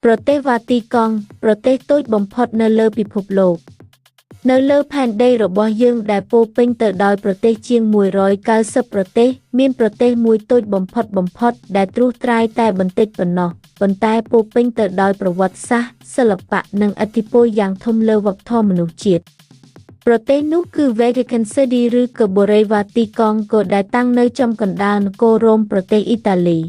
ប្រទេសវ៉ាទីកង់ប្រទេសតូចបំផុតនៅលើពិភពលោកនៅលើផែនដីរបស់យើងដែលពោពេញទៅដោយប្រទេសជាង190ប្រទេសមានប្រទេសមួយតូចបំផុតដែលត្រួសត្រាយតែបន្តិចប៉ុណ្ណោះប៉ុន្តែពោពេញទៅដោយប្រវត្តិសាស្ត្រសិល្បៈនិងឥទ្ធិពលយ៉ាងធំលើវប្បធម៌មនុស្សជាតិប្រទេសនោះគឺ Vatican City ឬក៏បូរីវ៉ាទីកង់ក៏ដែលតាំងនៅចំកណ្ដាលនគររ៉ូមប្រទេសអ៊ីតាលី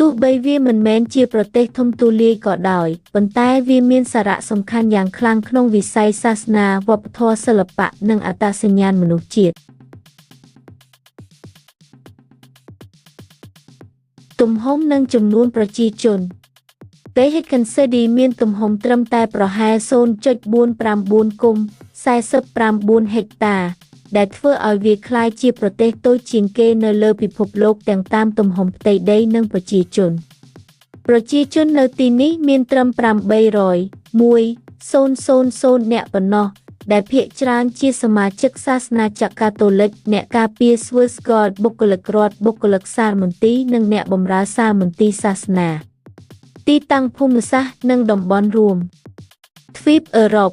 ទោះបីវាមិនមែនជាប្រទេសធំទូលាយក៏ដោយប៉ុន្តែវាមានសារៈសំខាន់យ៉ាងខ្លាំងក្នុងវិស័យសាសនាវប្បធម៌សិល្បៈនិងអត្តសញ្ញាណមនុស្សជាតិទំហំនិងចំនួនប្រជាជន Vatican City មានទំហំត្រឹមតែប្រហែល 0.49 គុំ 49 ហិកតាដែលធ្វើឲ្យវាក្លាយជាប្រទេសតូចជាងគេនៅលើពិភពលោកទាំងតាមទំហំផ្ទៃដីនិងប្រជាជននៅទីនេះមានត្រឹម801,000 នាក់ប៉ុណ្ណោះដែលភាគច្រើនជាសមាជិកសាសនាចក្រកាតូលិកអ្នកការពារស្វឺស្កតបុគ្គលិករដ្ឋបុគ្គលិកសារមន្ទីរនិងអ្នកបម្រើសារមន្ទីរសាសនាទីតាំងភូមិសាស្ត្រនិងតំបន់រួមទ្វីបអឺរ៉ុប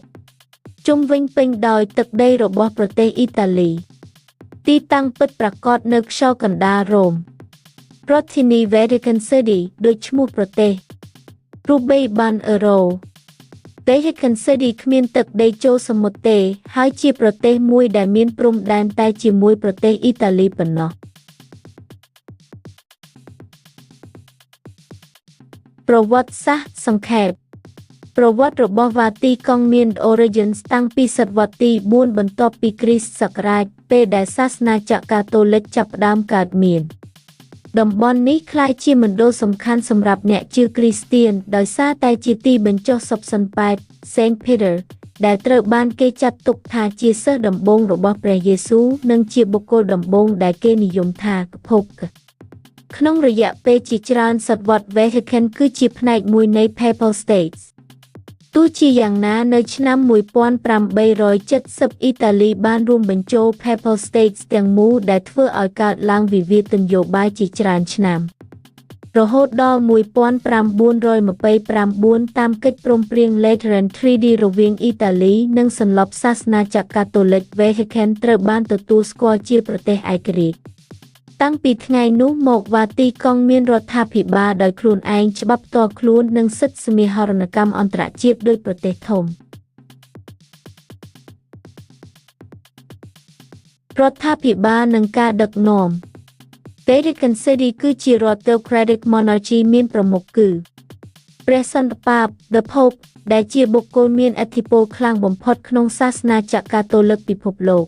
ជុំវិញពេញដោយទឹកដីរបស់ប្រទេសអ៊ីតាលីទីតាំងពិតប្រាកដនៅខ្យល់កណ្ដាលរ៉ូមរដ្ឋធានី Vatican City ដូចឈ្មោះប្រទេសរូបិយបានអឺរ៉ូ Vatican City គ្មានទឹកដីចូលសមុទ្រទេហើយជាប្រទេសមួយដែលមានព្រំដែនតែជាមួយប្រទេសអ៊ីតាលីប៉ុណ្ណោះប្រវត្តិសាស្ត្រសង្ខេបប្រវត្តិរបស់វ៉ាទីកង់មាន origins តាំងពីសតវត្សទី4បន្ទាប់ពីគ្រិស្តសករាជពេលដែលសាសនាចក្រកាតូលិកចាប់ផ្ដើមកើតមានតំបន់នេះក្លាយជាមណ្ឌលសំខាន់សម្រាប់អ្នកជឿគ្រីស្ទានដោយសារតែជាទីបញ្ចុះសុបសិនប៉ែត Saint Peter ដែលត្រូវបានគេចាត់ទុកថាជាសិស្សដំបូងរបស់ព្រះយេស៊ូវនិងជាបុគ្គលដំបូងដែលគេនិយមថាភពក្នុងរយៈពេលជាច្រើនសតវត្ស Vatican គឺជាផ្នែកមួយនៃ Papal States ទោះជាយ៉ាងណានៅឆ្នាំ1870អ៊ីតាលីបានរួមបញ្ចូល Papal States ទាំងមូលដែលធ្វើឲ្យកើតឡើងវិវាទនយោបាយជាច្រើនឆ្នាំរហូតដល់1929តាមកិច្ចព្រមព្រៀង Lateran Treaty រវាងអ៊ីតាលីនិងសន្លប់សាសនាចក្រកាតូលិក Vatican ត្រូវបានទទួលស្គាល់ជាប្រទេសឯករាជ្យតាំងពីថ្ងៃនោះមកវ៉ាទីកង់មានរដ្ឋាភិបាលដោយខ្លួនឯងច្បាប់ផ្ទាល់ខ្លួននិងសិទ្ធិសមហរណកម្មអន្តរជាតិដោយប្រទេសធំរដ្ឋាភិបាលនិងការដឹកនាំ Vatican City គឺជារដ្ឋ Theocratic Monarchy មានប្រមុខគឺព្រះសន្តិបាត The Pope ដែលជាបុគ្គលមានឥទ្ធិពលខ្លាំងបំផុតក្នុងសាសនាចក្រកាតូលិកពិភពលោក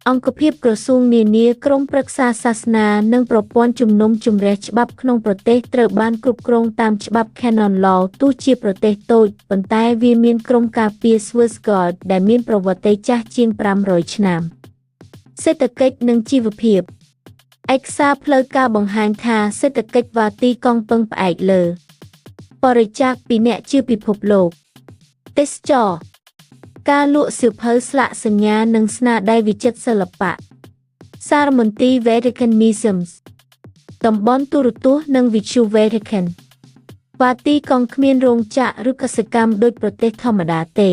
អង្គភាពក្រសួងនានាក្រមប្រឹក្សាសាសនានិងប្រព័ន្ធជំនុំជម្រះច្បាប់ក្នុងប្រទេសត្រូវបានគ្រប់គ្រងតាមច្បាប់ Canon Law ទោះជាប្រទេសតូចប៉ុន្តែវាមានក្រមការពារ Swiss Guard ដែលមានប្រវត្តិចាស់ជាង500ឆ្នាំសេដ្ឋកិច្ចនិងជីវភាពឯកសារផ្លូវការបង្ហាញថាសេដ្ឋកិច្ចវ៉ាទីកង់ពឹងផ្អែកលើបរិច្ចាគពីអ្នកជឿពិភពលោកទេសចរណ៍ការលក់សៀវភៅស្លាកសញ្ញានិងស្នាដៃវិចិត្រសិល្បៈសារមន្ទីរ Vatican Museums តំបន់ទូរទស្សន៍និងវិទ្យុ Vatican វ៉ាទីកង់គ្មានរោងចក្រឬកសិកម្មដូចប្រទេសធម្មតាទេ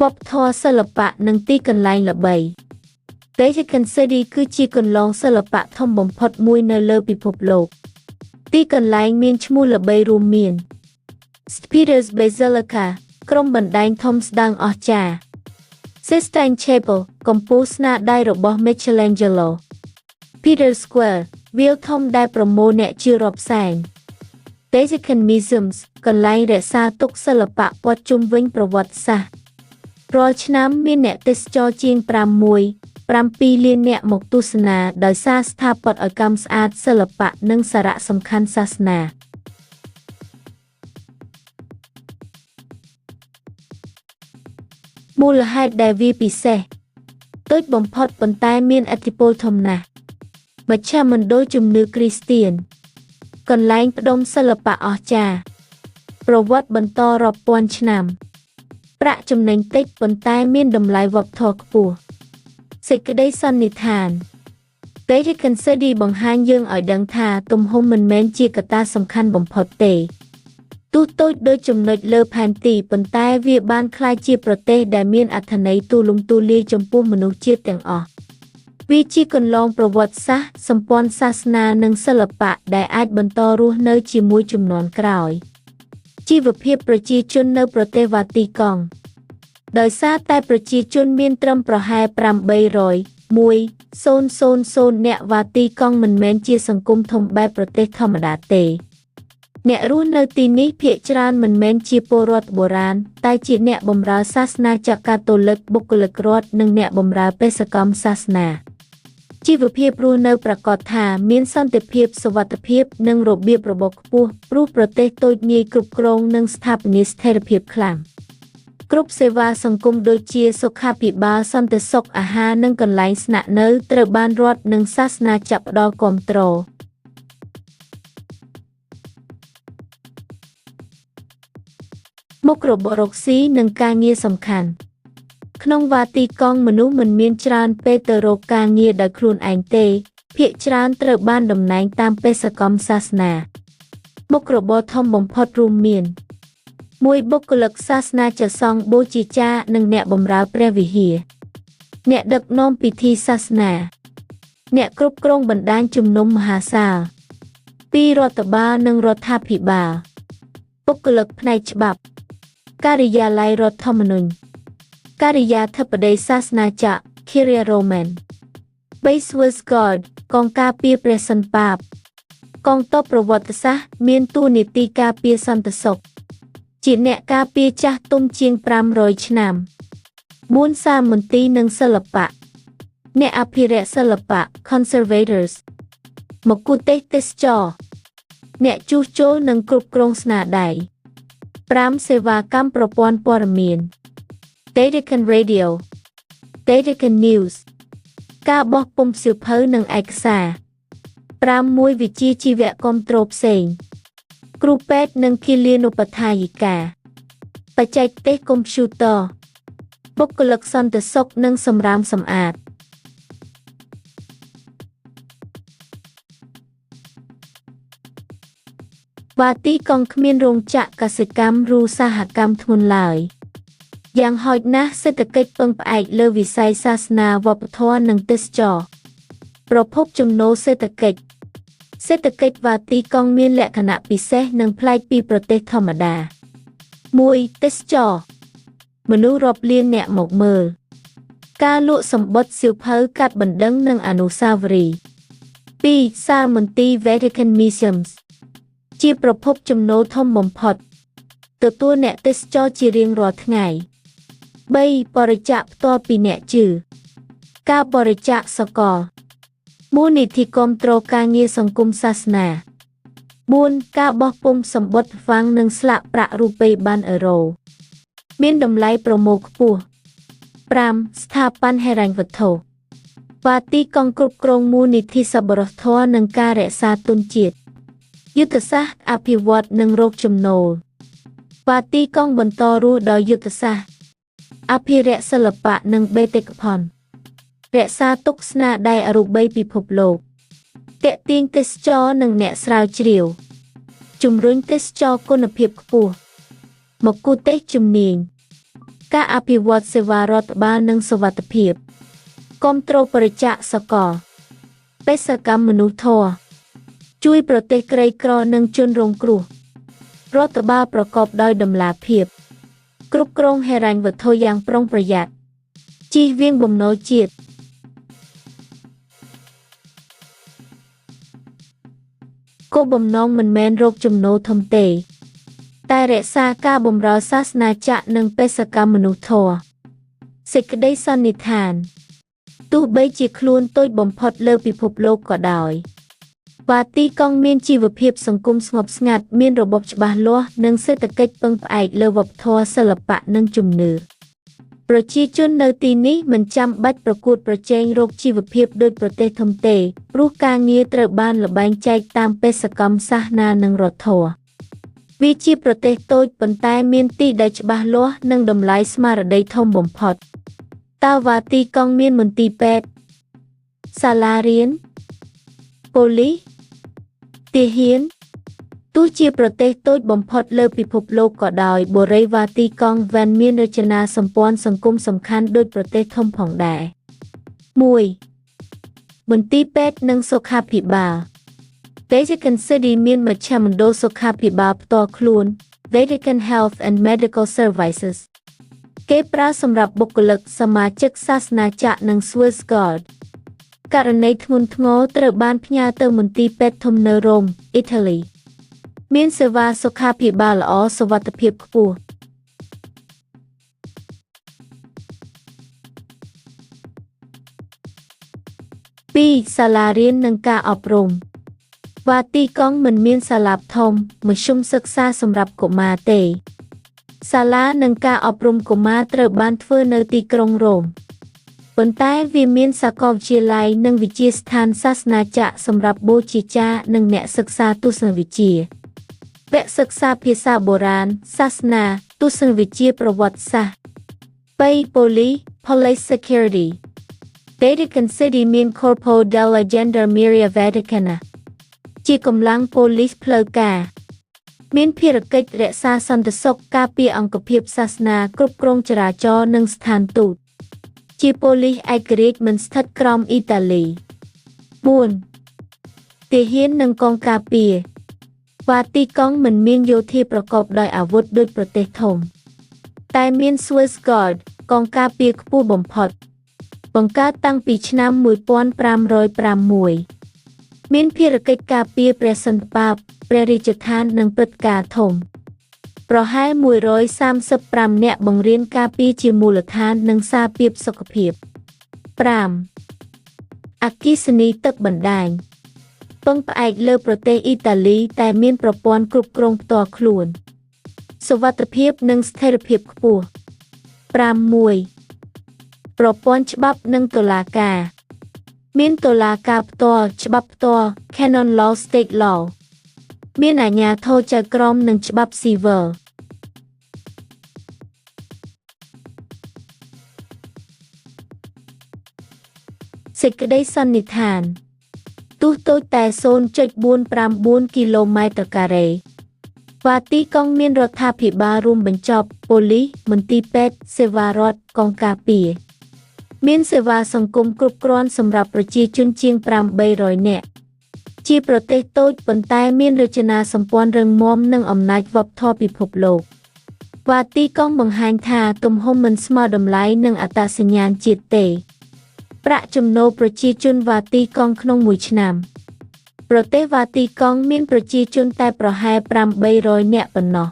វប្បធម៌សិល្បៈនិងទីកន្លែងល្បី Vatican City គឺជាគន្លងសិល្បៈធំបំផុតមួយនៅលើពិភពលោកទីកន្លែងមានឈ្មោះល្បីរួមមាន St. Peter's Basilica ក្រុមបណ្ដែងធំស្ដើងអស្ចារ្យ Sistine Chapel កំពូលស្នាដៃរបស់ Michelangelo Peter Square វាលធំដែលប្រមូលអ្នកជឿរាប់សែន Vatican Museums កន្លែងរក្សាទុកសិល្បៈព័ទ្ធជុំវិញប្រវត្តិសាស្ត្ររាល់ឆ្នាំមានអ្នកទេសចរជាង7 លាននាក់មកទស្សនាដោយសារស្ថាបត្យកម្មស្អាតសិល្បៈនិងសារៈសំខាន់សាសនាមូលហេតុដែលវាពិសេសតូចបំផុតប៉ុន្តែមានឥទ្ធិពលធំណាស់មជ្ឈមណ្ឌលជំនឿគ្រីស្ទានកន្លែងផ្ដុំសិល្បៈអស្ចារ្យប្រវត្តិបន្តរាប់ពាន់ឆ្នាំប្រាក់ចំណេញតិចប៉ុន្តែមានតម្លៃវប្បធម៌ខ្ពស់សេចក្តីសន្និដ្ឋាន Vatican City បង្ហាញយើងឲ្យដឹងថាទំហំមិនមែនជាកត្តាសំខាន់បំផុតទេទោះតូចដូចចំណុចលើផែនទីប៉ុន្តែវាបានក្លាយជាប្រទេសដែលមានអត្ថន័យទូលំទូលាយចំពោះមនុស្សជាតិទាំងអស់វាជាកន្លងប្រវត្តិសាស្ត្រសម្ព័ន្ធសាសនានិងសិល្បៈដែលអាចបន្តរស់នៅជាមួយជំនាន់ក្រោយជីវភាពប្រជាជននៅប្រទេសវ៉ាទីកង់ដោយសារតែប្រជាជនមានត្រឹមប្រហែល801,000នាក់វ៉ាទីកង់មិនមែនជាសង្គមធំបែបប្រទេសធម្មតាទេអ្នករស់នៅទីនេះភាគច្រើនមិនមែនជាពលរដ្ឋបុរាណតែជាអ្នកបម្រើសាសនាចក្រកាតូលិកបុគ្គលិករដ្ឋនិងអ្នកបម្រើបេសកកម្មសាសនាជីវភាពរស់នៅប្រាកដថាមានសន្តិភាពសុវត្ថិភាពនិងរបៀបរបបខ្ពស់ព្រោះប្រទេសតូចងាយគ្រប់គ្រងនិងស្ថាបនាស្ថិរភាពខ្លាំងគ្រប់សេវាសង្គមដូចជាសុខាភិបាលសន្តិសុខអាហារនិងកន្លែងស្នាក់នៅត្រូវបានរដ្ឋនិងសាសនាចាប់ផ្តល់គាំទ្រមុខរបររកស៊ីនិងការងារសំខាន់ក្នុងវ៉ាទីកង់មនុស្សមិនមានច្រើនពេលទៅរកការងារដោយខ្លួនឯងទេភាគច្រើនត្រូវបានតំណែងតាមបេសកកម្មសាសនាមុខរបរធំបំផុតរួមមាន1បុគ្គលិកសាសនាជាសង្ឃបូជាចារ្យនិងអ្នកបម្រើព្រះវិហារអ្នកដឹកនាំពិធីសាសនាអ្នកគ្រប់គ្រងបណ្ដាញជំនុំមហាសាល2រដ្ឋបាលនិងរដ្ឋាភិបាលបុគ្គលិកផ្នែកច្បាប់ការិយាល័យរដ្ឋធម្មនុញ្ញការិយាធិបតីសាសនាចក្រ Kyria Roman Base West Guard កងការពារព្រះសិនប៉ាបកងទ័ពប្រវត្តិសាស្ត្រមានតួនាទីការពារសន្តិសុខជាអ្នកការពារចាស់ទុំជាង500ឆ្នាំ4សាមន្ទីរនិងសិល្បៈអ្នកអភិរក្សសិល្បៈ Conservators មគូទេសចរអ្នកជួសជុលនិងគ្រប់គ្រងស្នាដៃ5សេវាកម្មប្រព័ន្ធព័ត៌មាន Vatican Radio Vatican News ការបោះពុម្ពសៀវភៅនិងឯកសារ5វិជ្ជាជីវៈគាំទ្រផ្សេងគ្រូពេទ្យនិងគិលានុបដ្ឋាយិកាបច្ចេកទេសកុំព្យូទ័របុគ្គលិកសន្តិសុខនិងសម្រាមសម្អាតវ៉ាទីកង់គ្មានរោងចក្រកសិកម្មឬសហកម្មធ្ងន់ឡើយយ៉ាងហោចណាស់សេដ្ឋកិច្ចពឹងផ្អែកលើវិស័យសាសនាវប្បធម៌និងទេសចរណ៍ប្រភពចំណូលសេដ្ឋកិច្ចវ៉ាទីកង់មានលក្ខណៈពិសេសនិងប្លែកពីប្រទេសធម្មតា1ទេសចរណ៍មនុស្សរាប់លានអ្នកមកមើលការលក់សំបុត្រសៀវភៅកាត់បណ្ដឹងនិងអនុស្សាវរីយ៍2សាលមន្ទីរ Vatican Museums ជាប្រភពចំណូលធំបំផុតទទួលអ្នកទេសចរជារៀងរាល់ថ្ងៃ3បរិច្ចាគផ្ទាល់ពីអ្នកជឿការបរិច្ចាគសកលមូលនិធិគាំទ្រការងារសង្គមសាសនា4ការបោះពុម្ពសំបុត្រហ្វាំងនិងស្លាកប្រាក់រូបិយប័ណ្ណអឺរ៉ូមានតម្លៃប្រមូលខ្ពស់5ស្ថាប័នហិរញ្ញវត្ថុវ៉ាទីកង់គ្រប់គ្រងមូលនិធិសប្បុរសធម៌និងការរក្សាទុនជាតិយុទ្ធសាស្ត្រអភិវឌ្ឍនិងរកចំណូលវ៉ាទីកង់បន្តរស់ដោយយុទ្ធសាស្ត្រអភិរក្សសិល្បៈនិងបេតិកភណ្ឌរក្សាទុកស្នាដៃអរូបីពិភពលោកទាក់ទាញទេសចរនិងអ្នកស្រាវជ្រាវជំរុញទេសចរគុណភាពខ្ពស់មកគូទេសជំនាញការអភិវឌ្ឍសេវារដ្ឋបាលនិងសុវត្ថិភាពគាំទ្របរិច្ចាគសកលបេសកកម្មមនុស្សធម៌ជួយប្រទេសក្រីក្រនិងជនរងគ្រោះរដ្ឋបាលប្រកបដោយតម្លាភាពគ្រប់គ្រងហិរញ្ញវត្ថុយ៉ាងប្រុងប្រយ័ត្នជៀសវាងបំណុលជាតិគោលបំណងមិនមែនរកចំណូលធំទេតែរក្សាការបម្រើសាសនាចក្រនិងបេសកកម្មមនុស្សធម៌សេចក្តីសន្និដ្ឋានទោះបីជាខ្លួនតូចបំផុតលើពិភពលោកក៏ដោយវ៉ាទីកង់មានជីវភាពសង្គមស្ងប់ស្ងាត់មានរបបច្បាស់លាស់និងសេដ្ឋកិច្ចពឹងផ្អែកលើវប្បធម៌សិល្បៈនិងជំនឿប្រជាជននៅទីនេះមិនចាំបាច់ប្រកួតប្រជែងរកជីវភាពដូចប្រទេសធំទេព្រោះការងារត្រូវបានល្បែងចែកតាមបេសកកម្មសាសនានិងរដ្ឋធម៌វាជាប្រទេសតូចប៉ុន្តែមានទីដែលច្បាស់លាស់និងតម្លៃស្មារតីធំបំផុតតើវ៉ាទីកង់មានមន្ទីរពេទ្យសាលារៀន ប៉ូលីសទាហានទោះជាប្រទេសតូចបំផុតលើពិភពលោកក៏ដោយបូរីវ៉ាទីកង់វ៉ាន់មានរចនាសម្ព័ន្ធសង្គមសំខាន់ដូចប្រទេសធំផងដែរ 1. មន្ទីរពេទ្យនិងសុខាភិបាល Vatican City មានមជ្ឈមណ្ឌលសុខាភិបាលផ្ទាល់ខ្លួន Vatican Health and Medical Services គេប្រើសម្រាប់បុគ្គលិកសមាជិកសាសនាចក្រនិង Swiss Guard ករណីធ្ងន់ធ្ងរត្រូវបានផ្ញើទៅមន្ទីរពេទ្យធំនៅរ៉ូម អ៊ីតាលី មានសេវាសុខាភិបាលល្អសុវត្ថិភាពខ្ពស់ 2. សាលារៀននិងការអប់រំ វ៉ាទីកង់មិនមានសាលាធំមធ្យមសិក្សាសម្រាប់កុមារទេ សាលានិងការអប់រំកុមារត្រូវបានធ្វើនៅទីក្រុងរ៉ូម ប៉ុន្តែវាមានសាកលវិទ្យាល័យនិងវិទ្យាស្ថានសាសនាចក្រសម្រាប់បូជាចារ្យនិងអ្នកសិក្សាទស្សនវិជ្ជា វគ្គសិក្សាភាសាបុរាណ សាសនា ទស្សនវិជ្ជាប្រវត្តិសាស្ត្រ 3. ប៉ូលីស Police Security Vatican City មាន Corpo della Gendarmeria Vaticana ជាកម្លាំងប៉ូលីសផ្លូវការ មានភារកិច្ចរក្សាសន្តិសុខការពារអង្គភាពសាសនាគ្រប់គ្រងចរាចរណ៍និងស្ថានទូត ជាប៉ូលីសឯករាជ្យមិនស្ថិតក្រោមអ៊ីតាលី 4. ទាហាននិងកងការពារ វ៉ាទីកង់មិនមានយោធាប្រកបដោយអាវុធដូចប្រទេសធំ តែមាន Swiss Guard កងការពារខ្ពស់បំផុត បង្កើតតាំងពីឆ្នាំ 1506 មានភារកិច្ចការពារព្រះសន្តិភាពព្រះរាជដ្ឋាននិងព្រឹត្តិការណ៍ធំ ប្រហែល 135 នាក់បង្រៀនការពារជាមូលដ្ឋាននិងសារពាព្យសុខភាព 5. អគ្គិសនីទឹកបណ្ដាញ ពឹងផ្អែកលើប្រទេសអ៊ីតាលីតែមានប្រព័ន្ធគ្រប់គ្រងផ្ទាល់ខ្លួន សុវត្ថិភាពនិងស្ថិរភាពខ្ពស់ 6. ប្រព័ន្ធច្បាប់និងតុលាការ មានតុលាការផ្ទាល់ច្បាប់ផ្ទាល់ Canon Law State Law មានអាជ្ញាធរចៅក្រមនិងច្បាប់ស៊ីវិល សេចក្តីសន្និដ្ឋាន ទោះតូចតែ 0.459 គីឡូម៉ែត្រការ៉េ វ៉ាទីកង់មានរដ្ឋាភិបាលរួមបញ្ចប់ប៉ូលីសមន្ទីរពេទ្យសេវារដ្ឋកងការពារ មានសេវាសង្គមគ្រប់គ្រាន់សម្រាប់ប្រជាជនជាង 800 នាក់ ជាប្រទេសតូចប៉ុន្តែមានរចនាសម្ព័ន្ធរឹងមាំនិងអំណាចវប្បធម៌ពិភពលោក វ៉ាទីកង់បង្ហាញថាទំហំមិនស្មើតម្លៃនឹងអត្តសញ្ញាណជាតិទេ ប្រាក់ចំណូលប្រជាជនវ៉ាទីកង់ក្នុងមួយឆ្នាំ ប្រទេសវ៉ាទីកង់មានប្រជាជនតែប្រហែល 800 នាក់ប៉ុណ្ណោះ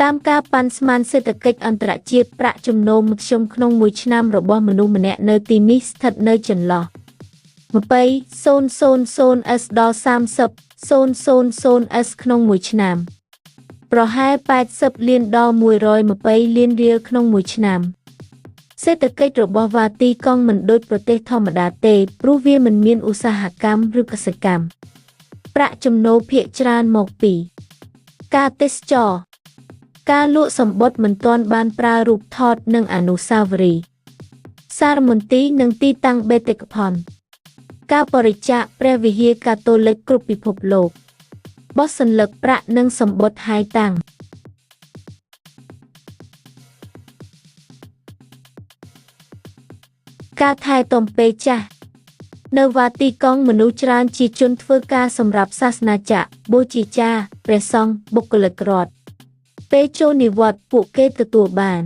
តាមការប៉ាន់ស្មានសេដ្ឋកិច្ចអន្តរជាតិប្រាក់ចំណូលមធ្យមក្នុងមួយឆ្នាំរបស់មនុស្សម្នាក់នៅទីនេះស្ថិតនៅចន្លោះ 20,000s ដល់ 30,000s ក្នុងមួយឆ្នាំ ប្រហែល 80 លានដល់ 120 លានរៀលក្នុងមួយឆ្នាំ សេដ្ឋកិច្ចរបស់វ៉ាទីកង់មិនដូចប្រទេសធម្មតាទេព្រោះវាមិនមានឧស្សាហកម្មឬកសិកម្ម ប្រាក់ចំណូលភាគច្រើនមកពី ការទេសចរណ៍ ការលក់សំបុត្រមិនទាន់បានប្រើរូបថតនិងអនុស្សាវរីយ៍ សារមន្ទីរនិងទីតាំងបេតិកភណ្ឌ ការបរិច្ចាគព្រះវិហារកាតូលិកគ្រប់ពិភពលោក បោះសន្លឹកប្រាក់និងសំបុត្រហាយតាំង ការថែទាំពេលចាស់ នៅវ៉ាទីកង់មនុស្សច្រើនជាជនធ្វើការសម្រាប់សាសនាចក្របូជាចារ្យព្រះសង្ឃបុគ្គលិករដ្ឋ ពេលចូលនិវត្តន៍ពួកគេទទួលបាន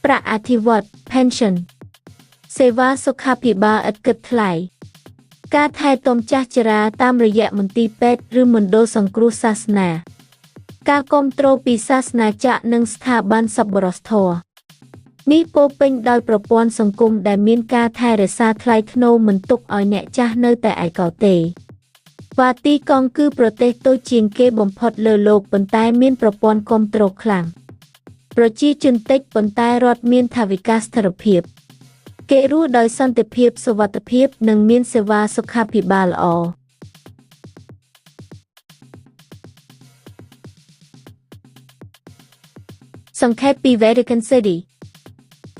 ប្រាក់អធិវត្តន៍ pension សេវាសុខាភិបាលឥតគិតថ្លៃ ការថែទាំចាស់ជរាតាមរយៈមន្ទីរពេទ្យឬមណ្ឌលសង្គ្រោះសាសនា ការគាំទ្រពីសាសនាចក្រនិងស្ថាប័នសប្បុរសធម៌ នេះពោរពេញដោយប្រព័ន្ធសង្គមដែលមានការថែរក្សាថ្លៃថ្នូរមិនទុកឲ្យអ្នកចាស់នៅតែឯកោទេ វ៉ាទីកង់គឺប្រទេសតូចជាងគេបំផុតលើโลกប៉ុន្តែមានប្រព័ន្ធគាំទ្រខ្លាំង ប្រជាជនតិចប៉ុន្តែរដ្ឋមានថវិកាស្ថិរភាព គេរស់ដោយសន្តិភាពសុវត្ថិភាពនិងមានសេវាសុខាភិបាលល្អ សង្ខេបពី Vatican City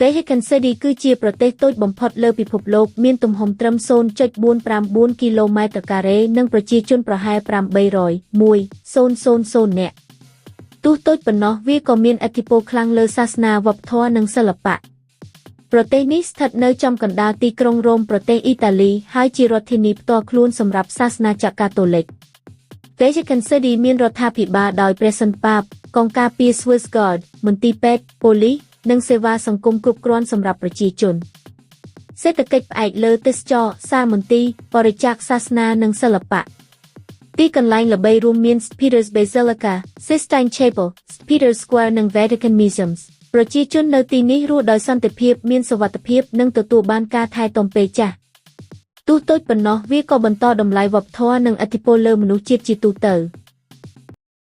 Vatican City គឺជាប្រទេសតូចបំផុតលើពិភពលោកមានទំហំត្រឹម 0.454 គីឡូម៉ែត្រការ៉េនិងប្រជាជនប្រហែល 801,000 នាក់ទោះតូចប៉ុណ្ណោះវាក៏មានឥទ្ធិពលខ្លាំងលើសាសនាវប្បធម៌និងសិល្បៈប្រទេសនេះស្ថិតនៅចំកណ្ដាលទីក្រុងរ៉ូមប្រទេសអ៊ីតាលីហើយជារដ្ឋធានីផ្ទាល់ខ្លួនសម្រាប់សាសនាចក្រកាតូលិក Vatican City មានរដ្ឋាភិបាលដោយព្រះសន្តិបាតកងការពារ Swiss Guard មន្ទីរពេទ្យប៉ូលីសនិងសេវាសង្គមគ្រប់គ្រាន់សម្រាប់ប្រជាជនសេដ្ឋកិច្ចផ្អែកលើទេសចរណ៍សារមន្ទីរបរិច្ចាគសាសនានិងសិល្បៈទីកន្លែងល្បីរួមមាន St. Peter's Basilica, Sistine Chapel, St. Peter's Square និង Vatican Museums ប្រជាជននៅទីនេះរស់ដោយសន្តិភាពមានសុវត្ថិភាពនិងទទួលបានការថែទាំពេលចាស់ទោះតូចប៉ុណ្ណោះវាក៏បន្តតម្លៃវប្បធម៌និងឥទ្ធិពលលើមនុស្សជាតិជាទូទៅ